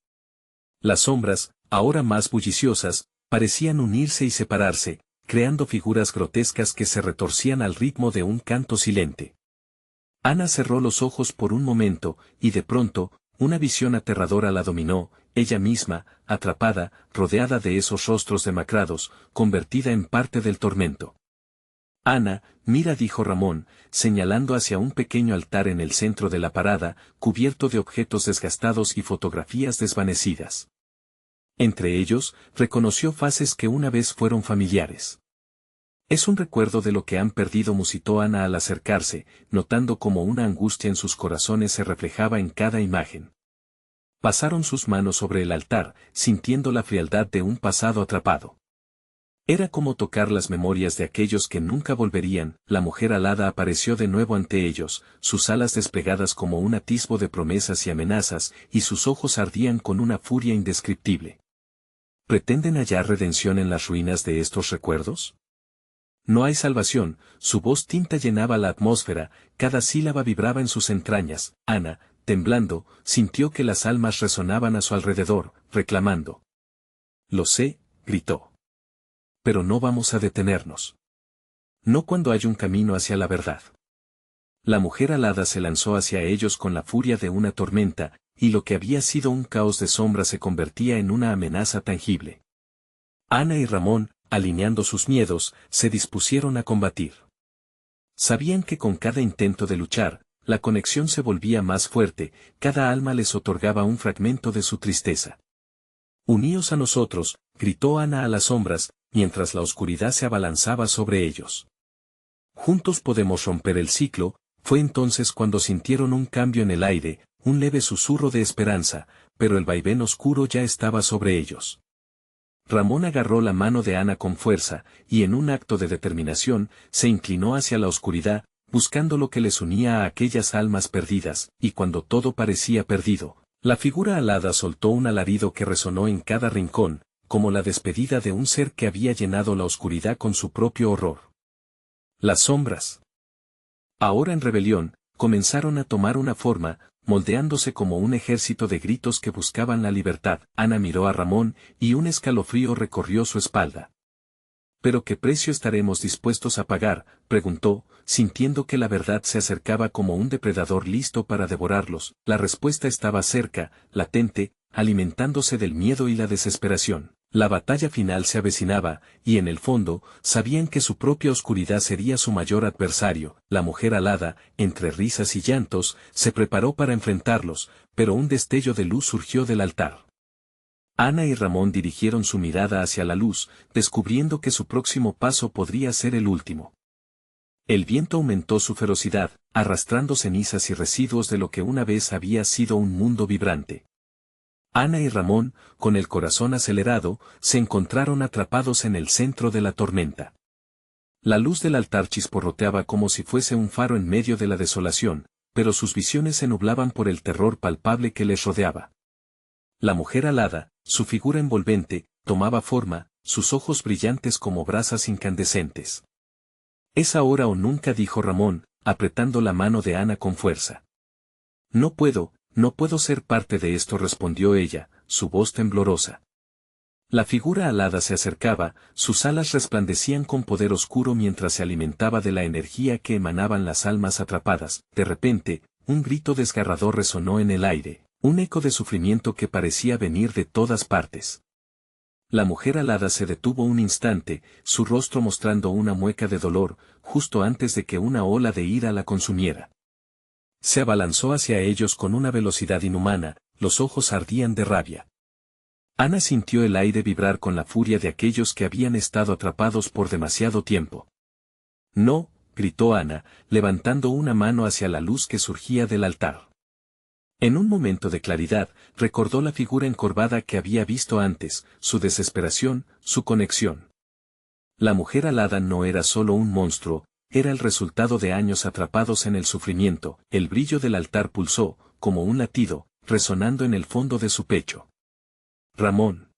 Las sombras, ahora más bulliciosas, parecían unirse y separarse, creando figuras grotescas que se retorcían al ritmo de un canto silente. Ana cerró los ojos por un momento, y de pronto, una visión aterradora la dominó, ella misma, atrapada, rodeada de esos rostros demacrados, convertida en parte del tormento. Ana, mira, dijo Ramón, señalando hacia un pequeño altar en el centro de la parada, cubierto de objetos desgastados y fotografías desvanecidas. Entre ellos, reconoció faces que una vez fueron familiares. Es un recuerdo de lo que han perdido, musitó Ana al acercarse, notando cómo una angustia en sus corazones se reflejaba en cada imagen. Pasaron sus manos sobre el altar, sintiendo la frialdad de un pasado atrapado. Era como tocar las memorias de aquellos que nunca volverían. La mujer alada apareció de nuevo ante ellos, sus alas desplegadas como un atisbo de promesas y amenazas, y sus ojos ardían con una furia indescriptible. ¿Pretenden hallar redención en las ruinas de estos recuerdos? No hay salvación. Su voz tinta llenaba la atmósfera, cada sílaba vibraba en sus entrañas. Ana, temblando, sintió que las almas resonaban a su alrededor, reclamando. Lo sé, gritó. Pero no vamos a detenernos. No cuando hay un camino hacia la verdad. La mujer alada se lanzó hacia ellos con la furia de una tormenta, y lo que había sido un caos de sombra se convertía en una amenaza tangible. Ana y Ramón, alineando sus miedos, se dispusieron a combatir. Sabían que con cada intento de luchar, la conexión se volvía más fuerte, cada alma les otorgaba un fragmento de su tristeza. Uníos a nosotros, gritó Ana a las sombras, mientras la oscuridad se abalanzaba sobre ellos. Juntos podemos romper el ciclo. Fue entonces cuando sintieron un cambio en el aire, un leve susurro de esperanza, pero el vaivén oscuro ya estaba sobre ellos. Ramón agarró la mano de Ana con fuerza, y en un acto de determinación, se inclinó hacia la oscuridad, buscando lo que les unía a aquellas almas perdidas, y cuando todo parecía perdido, la figura alada soltó un alarido que resonó en cada rincón, como la despedida de un ser que había llenado la oscuridad con su propio horror. Las sombras, ahora en rebelión, comenzaron a tomar una forma, moldeándose como un ejército de gritos que buscaban la libertad. Ana miró a Ramón, y un escalofrío recorrió su espalda. ¿Pero qué precio estaremos dispuestos a pagar?, preguntó, sintiendo que la verdad se acercaba como un depredador listo para devorarlos. La respuesta estaba cerca, latente, alimentándose del miedo y la desesperación. La batalla final se avecinaba, y en el fondo, sabían que su propia oscuridad sería su mayor adversario. La mujer alada, entre risas y llantos, se preparó para enfrentarlos, pero un destello de luz surgió del altar. Ana y Ramón dirigieron su mirada hacia la luz, descubriendo que su próximo paso podría ser el último. El viento aumentó su ferocidad, arrastrando cenizas y residuos de lo que una vez había sido un mundo vibrante. Ana y Ramón, con el corazón acelerado, se encontraron atrapados en el centro de la tormenta. La luz del altar chisporroteaba como si fuese un faro en medio de la desolación, pero sus visiones se nublaban por el terror palpable que les rodeaba. La mujer alada, su figura envolvente, tomaba forma, sus ojos brillantes como brasas incandescentes. «Es ahora o nunca», dijo Ramón, apretando la mano de Ana con fuerza. «No puedo ser parte de esto», respondió ella, su voz temblorosa. La figura alada se acercaba, sus alas resplandecían con poder oscuro mientras se alimentaba de la energía que emanaban las almas atrapadas. De repente, un grito desgarrador resonó en el aire, un eco de sufrimiento que parecía venir de todas partes. La mujer alada se detuvo un instante, su rostro mostrando una mueca de dolor, justo antes de que una ola de ira la consumiera. Se abalanzó hacia ellos con una velocidad inhumana, los ojos ardían de rabia. Ana sintió el aire vibrar con la furia de aquellos que habían estado atrapados por demasiado tiempo. «No», gritó Ana, levantando una mano hacia la luz que surgía del altar. En un momento de claridad, recordó la figura encorvada que había visto antes, su desesperación, su conexión. La mujer alada no era solo un monstruo, era el resultado de años atrapados en el sufrimiento. El brillo del altar pulsó, como un latido, resonando en el fondo de su pecho. Ramón.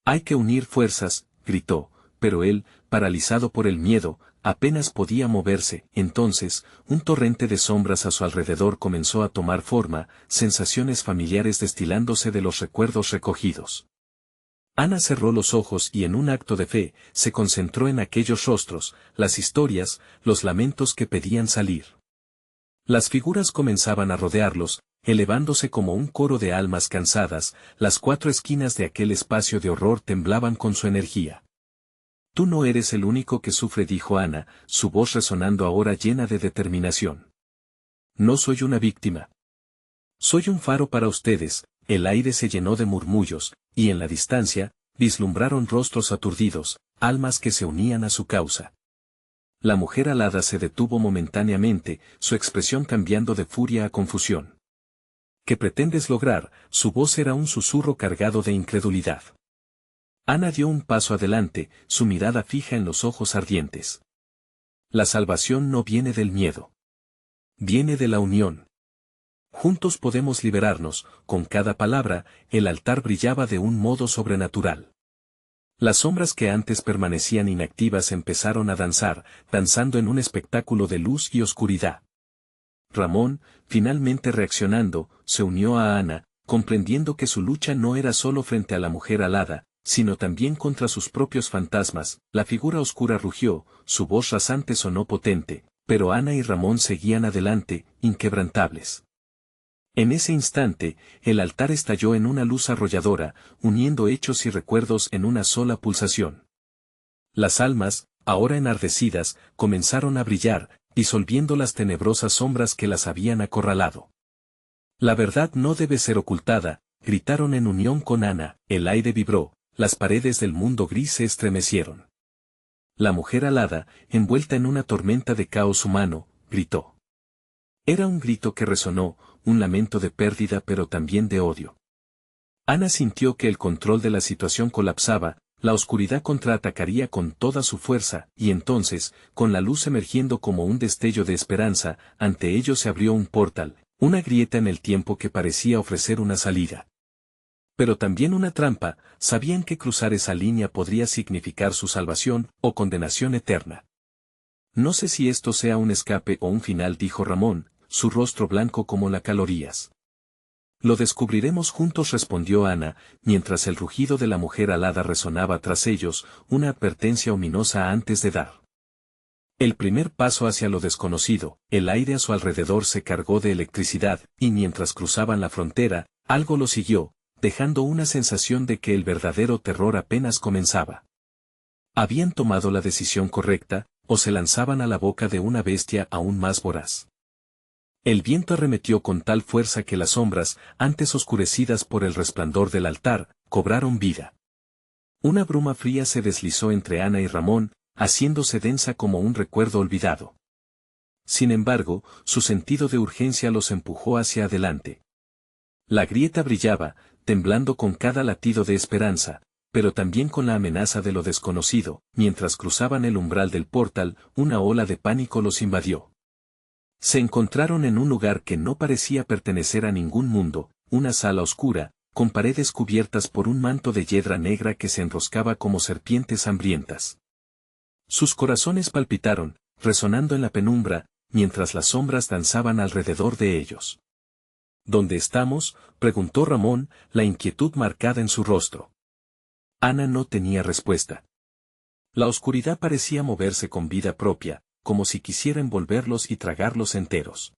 Hay que unir fuerzas, gritó, pero él, paralizado por el miedo, apenas podía moverse. Entonces, un torrente de sombras a su alrededor comenzó a tomar forma, sensaciones familiares destilándose de los recuerdos recogidos. Ana cerró los ojos y en un acto de fe, se concentró en aquellos rostros, las historias, los lamentos que pedían salir. Las figuras comenzaban a rodearlos, elevándose como un coro de almas cansadas, las cuatro esquinas de aquel espacio de horror temblaban con su energía. Tú no eres el único que sufre, dijo Ana, su voz resonando ahora llena de determinación. No soy una víctima. Soy un faro para ustedes. El aire se llenó de murmullos, y en la distancia, vislumbraron rostros aturdidos, almas que se unían a su causa. La mujer alada se detuvo momentáneamente, su expresión cambiando de furia a confusión. ¿Qué pretendes lograr? Su voz era un susurro cargado de incredulidad. Ana dio un paso adelante, su mirada fija en los ojos ardientes. La salvación no viene del miedo. Viene de la unión. Juntos podemos liberarnos. Con cada palabra, el altar brillaba de un modo sobrenatural. Las sombras que antes permanecían inactivas empezaron a danzar, danzando en un espectáculo de luz y oscuridad. Ramón, finalmente reaccionando, se unió a Ana, comprendiendo que su lucha no era solo frente a la mujer alada, sino también contra sus propios fantasmas. La figura oscura rugió, su voz rasante sonó potente, pero Ana y Ramón seguían adelante, inquebrantables. En ese instante, el altar estalló en una luz arrolladora, uniendo hechos y recuerdos en una sola pulsación. Las almas, ahora enardecidas, comenzaron a brillar, disolviendo las tenebrosas sombras que las habían acorralado. La verdad no debe ser ocultada, gritaron en unión con Ana. El aire vibró, las paredes del mundo gris se estremecieron. La mujer alada, envuelta en una tormenta de caos humano, gritó. Era un grito que resonó, un lamento de pérdida pero también de odio. Ana sintió que el control de la situación colapsaba, la oscuridad contraatacaría con toda su fuerza, y entonces, con la luz emergiendo como un destello de esperanza, ante ellos se abrió un portal, una grieta en el tiempo que parecía ofrecer una salida. Pero también una trampa, sabían que cruzar esa línea podría significar su salvación o condenación eterna. No sé si esto sea un escape o un final, dijo Ramón, su rostro blanco como la calorías. Lo descubriremos juntos, respondió Ana, mientras el rugido de la mujer alada resonaba tras ellos, una advertencia ominosa antes de dar el primer paso hacia lo desconocido. El aire a su alrededor se cargó de electricidad, y mientras cruzaban la frontera, algo lo siguió, dejando una sensación de que el verdadero terror apenas comenzaba. ¿Habían tomado la decisión correcta, o se lanzaban a la boca de una bestia aún más voraz? El viento arremetió con tal fuerza que las sombras, antes oscurecidas por el resplandor del altar, cobraron vida. Una bruma fría se deslizó entre Ana y Ramón, haciéndose densa como un recuerdo olvidado. Sin embargo, su sentido de urgencia los empujó hacia adelante. La grieta brillaba, temblando con cada latido de esperanza, pero también con la amenaza de lo desconocido. Mientras cruzaban el umbral del portal, una ola de pánico los invadió. Se encontraron en un lugar que no parecía pertenecer a ningún mundo, una sala oscura, con paredes cubiertas por un manto de hiedra negra que se enroscaba como serpientes hambrientas. Sus corazones palpitaron, resonando en la penumbra, mientras las sombras danzaban alrededor de ellos. ¿Dónde estamos?, preguntó Ramón, la inquietud marcada en su rostro. Ana no tenía respuesta. La oscuridad parecía moverse con vida propia, como si quisiera envolverlos y tragarlos enteros.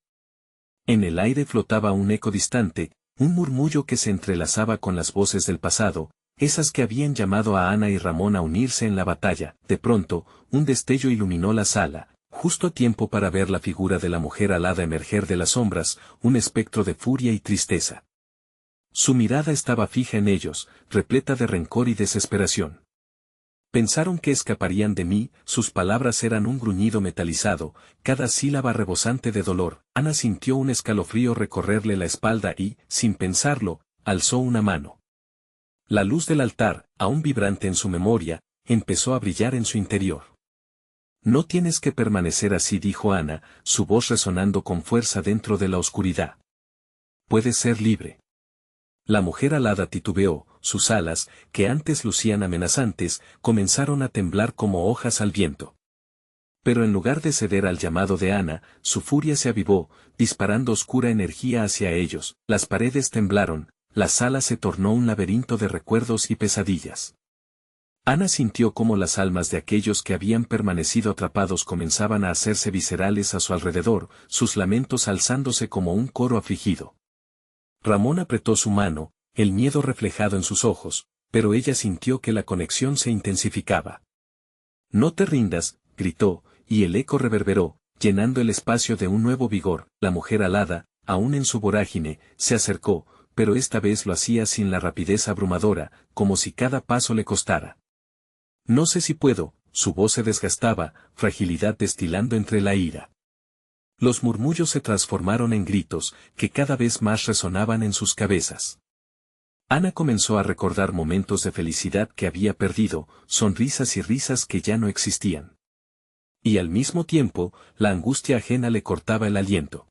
En el aire flotaba un eco distante, un murmullo que se entrelazaba con las voces del pasado, esas que habían llamado a Ana y Ramón a unirse en la batalla. De pronto, un destello iluminó la sala, justo a tiempo para ver la figura de la mujer alada emerger de las sombras, un espectro de furia y tristeza. Su mirada estaba fija en ellos, repleta de rencor y desesperación. Pensaron que escaparían de mí, sus palabras eran un gruñido metalizado, cada sílaba rebosante de dolor. Ana sintió un escalofrío recorrerle la espalda y, sin pensarlo, alzó una mano. La luz del altar, aún vibrante en su memoria, empezó a brillar en su interior. No tienes que permanecer así, dijo Ana, su voz resonando con fuerza dentro de la oscuridad. Puedes ser libre. La mujer alada titubeó, sus alas, que antes lucían amenazantes, comenzaron a temblar como hojas al viento. Pero en lugar de ceder al llamado de Ana, su furia se avivó, disparando oscura energía hacia ellos. Las paredes temblaron, la sala se tornó un laberinto de recuerdos y pesadillas. Ana sintió cómo las almas de aquellos que habían permanecido atrapados comenzaban a hacerse viscerales a su alrededor, sus lamentos alzándose como un coro afligido. Ramón apretó su mano, el miedo reflejado en sus ojos, pero ella sintió que la conexión se intensificaba. «No te rindas», gritó, y el eco reverberó, llenando el espacio de un nuevo vigor. La mujer alada, aún en su vorágine, se acercó, pero esta vez lo hacía sin la rapidez abrumadora, como si cada paso le costara. «No sé si puedo», su voz se desgastaba, fragilidad destilando entre la ira. Los murmullos se transformaron en gritos, que cada vez más resonaban en sus cabezas. Ana comenzó a recordar momentos de felicidad que había perdido, sonrisas y risas que ya no existían. Y al mismo tiempo, la angustia ajena le cortaba el aliento.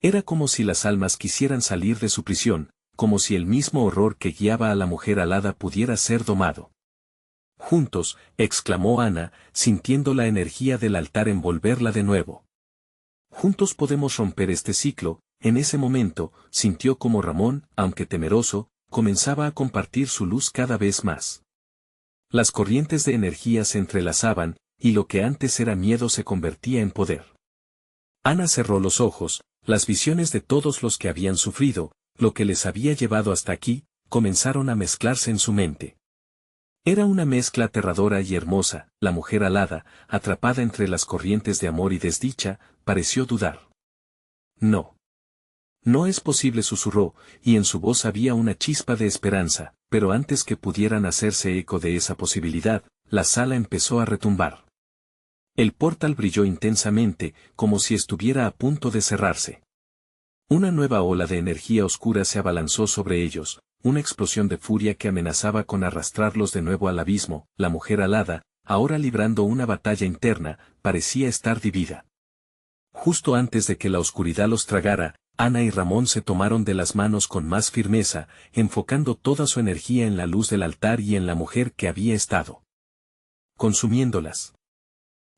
Era como si las almas quisieran salir de su prisión, como si el mismo horror que guiaba a la mujer alada pudiera ser domado. «Juntos», exclamó Ana, sintiendo la energía del altar envolverla de nuevo. «Juntos podemos romper este ciclo». En ese momento, sintió como Ramón, aunque temeroso, comenzaba a compartir su luz cada vez más. Las corrientes de energía se entrelazaban, y lo que antes era miedo se convertía en poder. Ana cerró los ojos, las visiones de todos los que habían sufrido, lo que les había llevado hasta aquí, comenzaron a mezclarse en su mente. Era una mezcla aterradora y hermosa. La mujer alada, atrapada entre las corrientes de amor y desdicha, pareció dudar. «No. No es posible», susurró, y en su voz había una chispa de esperanza, pero antes que pudieran hacerse eco de esa posibilidad, la sala empezó a retumbar. El portal brilló intensamente, como si estuviera a punto de cerrarse. Una nueva ola de energía oscura se abalanzó sobre ellos, una explosión de furia que amenazaba con arrastrarlos de nuevo al abismo. La mujer alada, ahora librando una batalla interna, parecía estar dividida. Justo antes de que la oscuridad los tragara, Ana y Ramón se tomaron de las manos con más firmeza, enfocando toda su energía en la luz del altar y en la mujer que había estado consumiéndolas.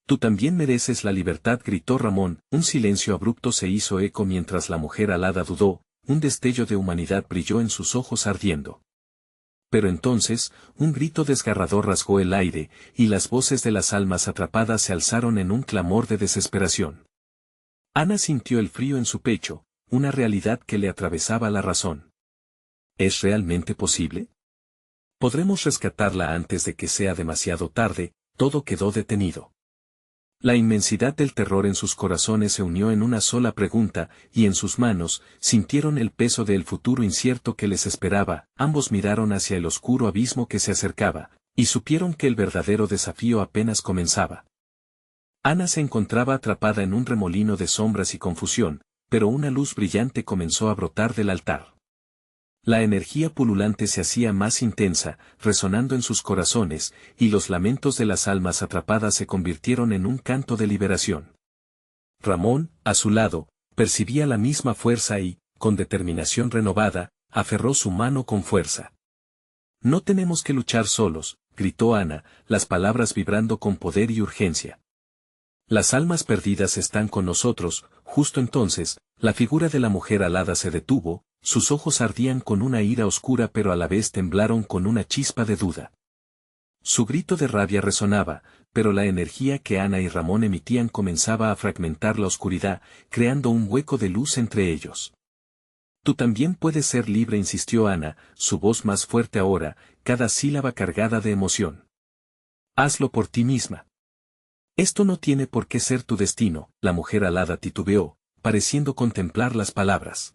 «Tú también mereces la libertad», gritó Ramón. Un silencio abrupto se hizo eco mientras la mujer alada dudó, un destello de humanidad brilló en sus ojos ardiendo. Pero entonces, un grito desgarrador rasgó el aire, y las voces de las almas atrapadas se alzaron en un clamor de desesperación. Ana sintió el frío en su pecho, una realidad que le atravesaba la razón. ¿Es realmente posible? ¿Podremos rescatarla antes de que sea demasiado tarde? Todo quedó detenido. La inmensidad del terror en sus corazones se unió en una sola pregunta, y en sus manos, sintieron el peso del futuro incierto que les esperaba. Ambos miraron hacia el oscuro abismo que se acercaba, y supieron que el verdadero desafío apenas comenzaba. Ana se encontraba atrapada en un remolino de sombras y confusión, pero una luz brillante comenzó a brotar del altar. La energía pululante se hacía más intensa, resonando en sus corazones, y los lamentos de las almas atrapadas se convirtieron en un canto de liberación. Ramón, a su lado, percibía la misma fuerza y, con determinación renovada, aferró su mano con fuerza. «No tenemos que luchar solos», gritó Ana, las palabras vibrando con poder y urgencia. «Las almas perdidas están con nosotros». Justo entonces, la figura de la mujer alada se detuvo, sus ojos ardían con una ira oscura pero a la vez temblaron con una chispa de duda. Su grito de rabia resonaba, pero la energía que Ana y Ramón emitían comenzaba a fragmentar la oscuridad, creando un hueco de luz entre ellos. «Tú también puedes ser libre», insistió Ana, su voz más fuerte ahora, cada sílaba cargada de emoción. «Hazlo por ti misma. Esto no tiene por qué ser tu destino». La mujer alada titubeó, pareciendo contemplar las palabras.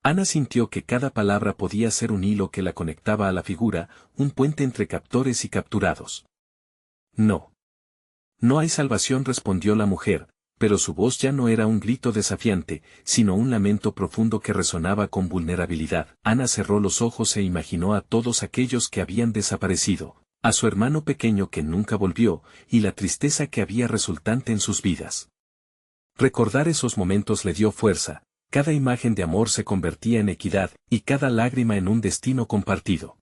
Ana sintió que cada palabra podía ser un hilo que la conectaba a la figura, un puente entre captores y capturados. No. No hay salvación, respondió la mujer, pero su voz ya no era un grito desafiante, sino un lamento profundo que resonaba con vulnerabilidad. Ana cerró los ojos e imaginó a todos aquellos que habían desaparecido, a su hermano pequeño que nunca volvió, y la tristeza que había resultante en sus vidas. Recordar esos momentos le dio fuerza, cada imagen de amor se convertía en equidad, y cada lágrima en un destino compartido.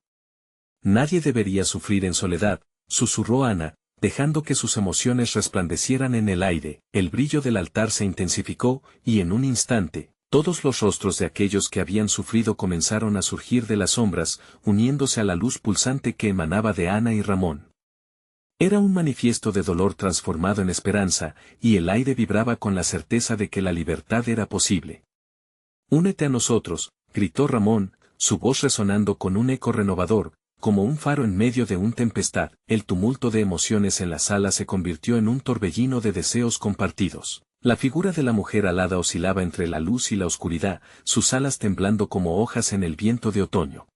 Nadie debería sufrir en soledad, susurró Ana, dejando que sus emociones resplandecieran en el aire. El brillo del altar se intensificó, y en un instante, todos los rostros de aquellos que habían sufrido comenzaron a surgir de las sombras, uniéndose a la luz pulsante que emanaba de Ana y Ramón. Era un manifiesto de dolor transformado en esperanza, y el aire vibraba con la certeza de que la libertad era posible. «Únete a nosotros», gritó Ramón, su voz resonando con un eco renovador, como un faro en medio de una tempestad. El tumulto de emociones en la sala se convirtió en un torbellino de deseos compartidos. La figura de la mujer alada oscilaba entre la luz y la oscuridad, sus alas temblando como hojas en el viento de otoño.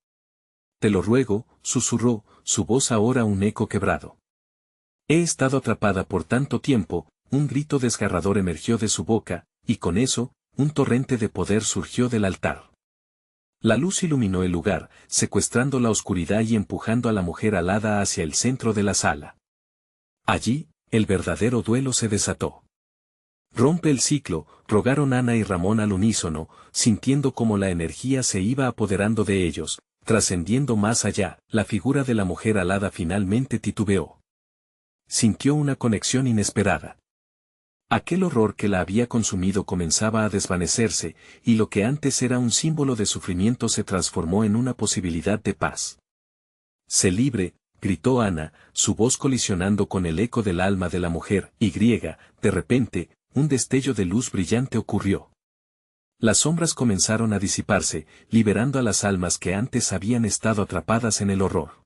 «Te lo ruego», susurró, su voz ahora un eco quebrado. «He estado atrapada por tanto tiempo», un grito desgarrador emergió de su boca, y con eso, un torrente de poder surgió del altar. La luz iluminó el lugar, secuestrando la oscuridad y empujando a la mujer alada hacia el centro de la sala. Allí, el verdadero duelo se desató. «Rompe el ciclo», rogaron Ana y Ramón al unísono, sintiendo cómo la energía se iba apoderando de ellos, trascendiendo más allá. La figura de la mujer alada finalmente titubeó. Sintió una conexión inesperada. Aquel horror que la había consumido comenzaba a desvanecerse, y lo que antes era un símbolo de sufrimiento se transformó en una posibilidad de paz. «Sé libre», gritó Ana, su voz colisionando con el eco del alma de la mujer. De repente, un destello de luz brillante ocurrió. Las sombras comenzaron a disiparse, liberando a las almas que antes habían estado atrapadas en el horror.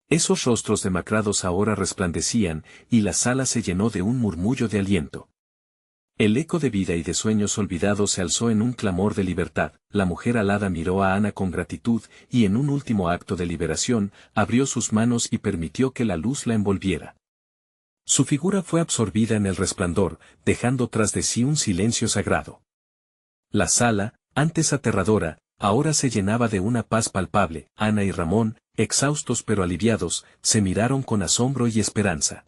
Esos rostros demacrados ahora resplandecían, y la sala se llenó de un murmullo de aliento. El eco de vida y de sueños olvidados se alzó en un clamor de libertad. La mujer alada miró a Ana con gratitud, y en un último acto de liberación, abrió sus manos y permitió que la luz la envolviera. Su figura fue absorbida en el resplandor, dejando tras de sí un silencio sagrado. La sala, antes aterradora, ahora se llenaba de una paz palpable. Ana y Ramón, exhaustos pero aliviados, se miraron con asombro y esperanza.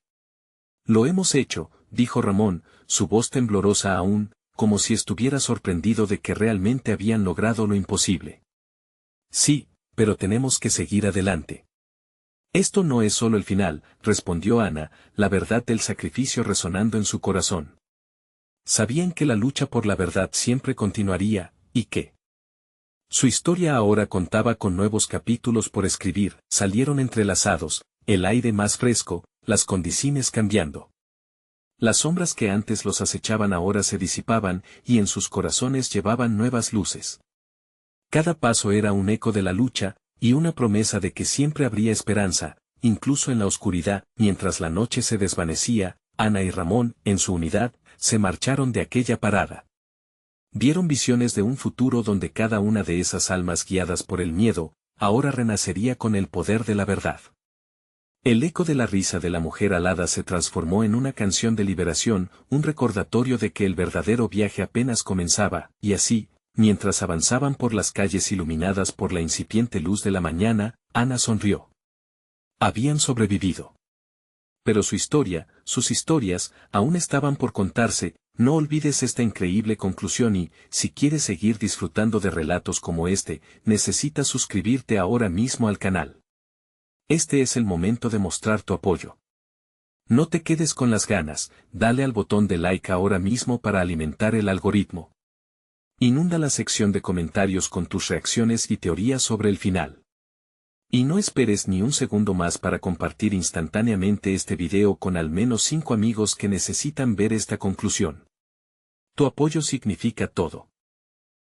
«Lo hemos hecho», dijo Ramón, su voz temblorosa aún, como si estuviera sorprendido de que realmente habían logrado lo imposible. «Sí, pero tenemos que seguir adelante». «Esto no es solo el final», respondió Ana, la verdad del sacrificio resonando en su corazón. Sabían que la lucha por la verdad siempre continuaría, y que su historia ahora contaba con nuevos capítulos por escribir. Salieron entrelazados, el aire más fresco, las condiciones cambiando. Las sombras que antes los acechaban ahora se disipaban, y en sus corazones llevaban nuevas luces. Cada paso era un eco de la lucha, y una promesa de que siempre habría esperanza, incluso en la oscuridad. Mientras la noche se desvanecía, Ana y Ramón, en su unidad, se marcharon de aquella parada. Vieron visiones de un futuro donde cada una de esas almas guiadas por el miedo, ahora renacería con el poder de la verdad. El eco de la risa de la mujer alada se transformó en una canción de liberación, un recordatorio de que el verdadero viaje apenas comenzaba, y así, mientras avanzaban por las calles iluminadas por la incipiente luz de la mañana, Ana sonrió. Habían sobrevivido. Pero su historia, sus historias, aún estaban por contarse. No olvides esta increíble conclusión y, si quieres seguir disfrutando de relatos como este, necesitas suscribirte ahora mismo al canal. Este es el momento de mostrar tu apoyo. No te quedes con las ganas, dale al botón de like ahora mismo para alimentar el algoritmo. Inunda la sección de comentarios con tus reacciones y teorías sobre el final. Y no esperes ni un segundo más para compartir instantáneamente este video con al menos 5 amigos que necesitan ver esta conclusión. Tu apoyo significa todo.